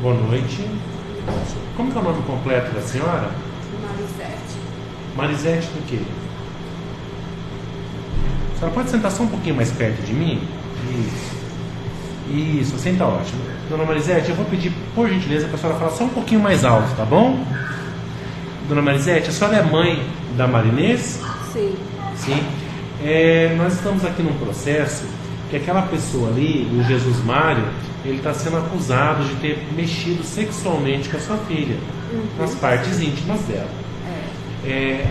Boa noite. Como que é o nome completo da senhora? Marisete. Marisete do quê? A senhora pode sentar só um pouquinho mais perto de mim? Isso, assim tá ótimo. Dona Marisete, eu vou pedir, por gentileza, para a senhora falar só um pouquinho mais alto, tá bom? Dona Marisete, a senhora é mãe da Marinês? Sim. Sim. Nós estamos aqui num processo que aquela pessoa ali, o Jesus Mário, ele está sendo acusado de ter mexido sexualmente com a sua filha, nas partes íntimas dela.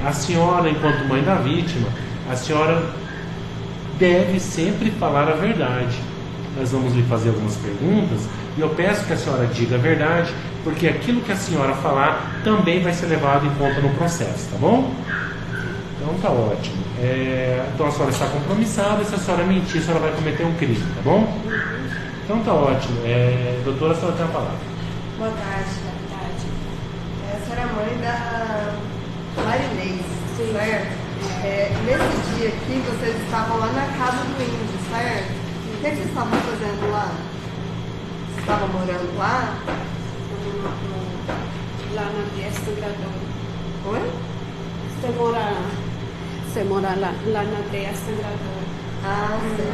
A senhora, enquanto mãe da vítima, a senhora deve sempre falar a verdade. Nós vamos lhe fazer algumas perguntas e eu peço que a senhora diga a verdade, porque aquilo que a senhora falar também vai ser levado em conta no processo, tá bom? Então tá ótimo. Então a senhora está compromissada, e se a senhora mentir, a senhora vai cometer um crime, tá bom? Então tá ótimo. Doutora, a senhora tem a palavra. Boa tarde. A senhora é mãe da Marinês, certo? Nesse dia aqui, vocês estavam lá na casa do índio, certo? O que vocês estavam fazendo lá? Vocês estavam morando lá? Lá na Testa Gradona. Oi? Você mora lá na Testa Gradona. Ah, sim.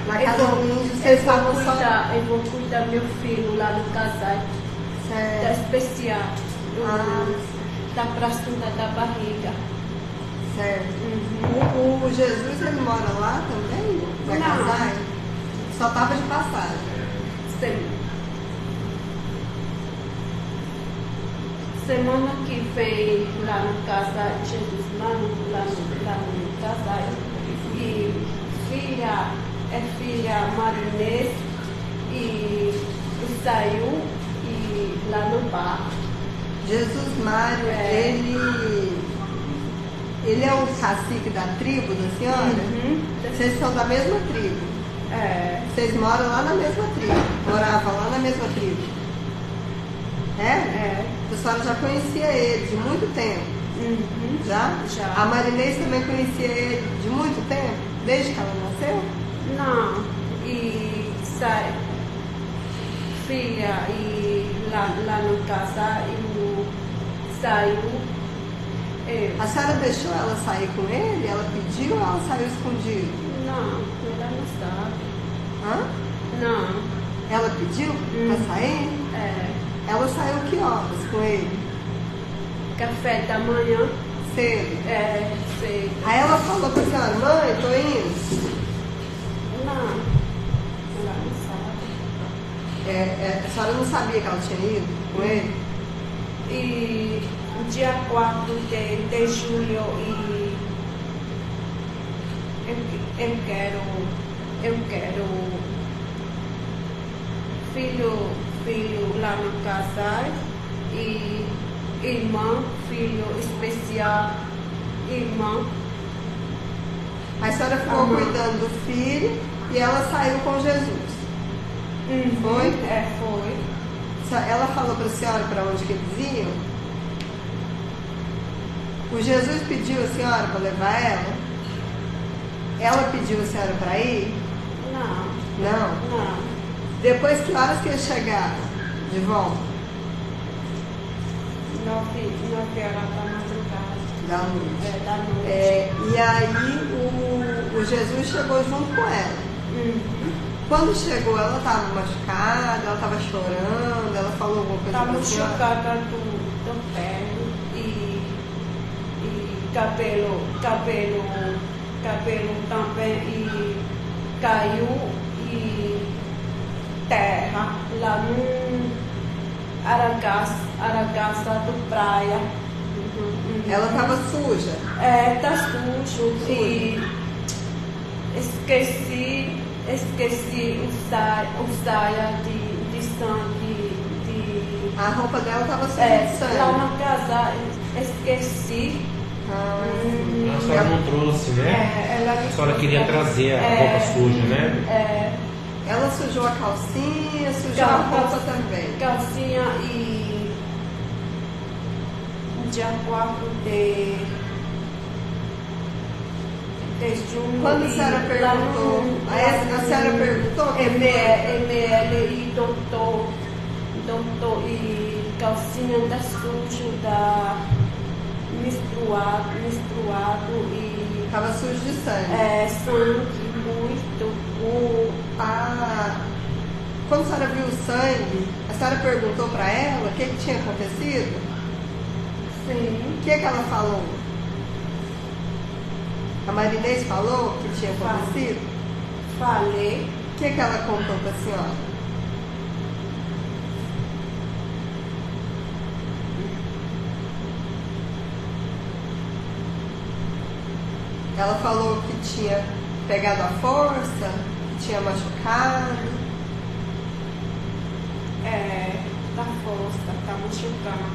Na casa do índio, vocês estavam só... Eu vou cuidar do meu filho lá no casal. Tá Certo. especial. Ah. Da próxima da barriga. Certo. O Jesus, ele mora lá também? Vai Não. casar? Só estava de passagem. Semana que vem lá no casal Jesus Mano, lá no casal. E filha Marinês e saiu e lá no bar. Jesus Mário, ele é o cacique da tribo da senhora? Vocês são da mesma tribo? Vocês moram lá na mesma tribo? Moravam lá na mesma tribo? A senhora já conhecia ele de muito tempo? Já? Já. A Marinês também conhecia ele de muito tempo? Desde que ela nasceu? Não, e sai filha e lá no casal e saiu. A senhora deixou ela sair com ele? Ela pediu ou ela saiu escondida? Não, ela não sabe. Hã? Não. Ela pediu pra sair? Ela saiu que horas com ele? Café da manhã. Cedo? Cedo. Aí ela falou pra senhora, mãe, tô indo. Não, ela não sabe. A senhora não sabia que ela tinha ido com ele? E dia 4 de julho e eu quero filho lá no casal e irmã, filho especial, irmã. A senhora ficou cuidando do filho e ela saiu com Jesus. Foi? Foi. Ela falou para a senhora para onde que eles iam? O Jesus pediu a senhora para levar ela? Ela pediu a senhora para ir? Não? Depois que horas que eles chegaram de volta? 9 horas da madrugada. Da noite. Da noite. E aí o Jesus chegou junto com ela. Quando chegou, ela estava machucada, ela estava chorando, ela falou alguma coisa Estava pra senhora? machucada do pé e cabelo também e caiu e terra lá no Aragaça do praia. Ela estava suja. Tá sujo e esqueci o saia de sangue. A roupa dela estava suja de sangue. Lá na casa esqueci. A senhora não trouxe, né? A senhora queria trazer a roupa suja, né? Ela sujou a calcinha, sujou a roupa também. Calcinha e dia 4 de junho. Quando a senhora perguntou, a senhora perguntou? ML e doutor assim, anda sujo, misturado e Estava sujo de sangue. sangue muito. Quando a senhora viu o sangue, a senhora perguntou para ela o que tinha acontecido? Sim, O que ela falou? A Marinês falou o que tinha acontecido? falei. O que ela contou para a senhora? Ela falou que tinha pegado a força, que tinha machucado. Da força, tá machucando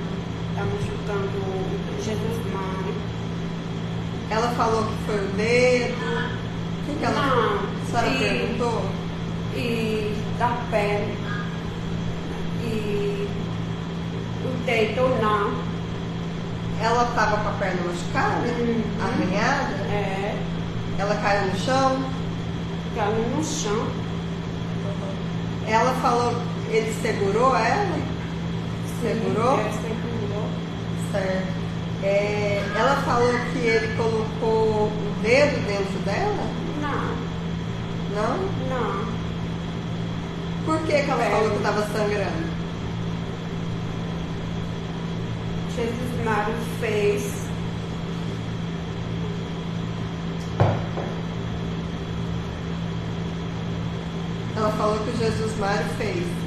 Jesus Mário. Ela falou que foi o dedo. O que ela Não, a senhora perguntou? E da pele. E o dedo não. Ela estava com a perna machucada, arranhada. Ela caiu no chão. Caiu no chão. Ela falou, ele segurou ela? Segurou? Segurou. Certo. Ela falou que ele colocou o dedo dentro dela? Não? Não. Por que ela falou que estava sangrando? Jesus Mário fez. Ela falou que o Jesus Mário fez.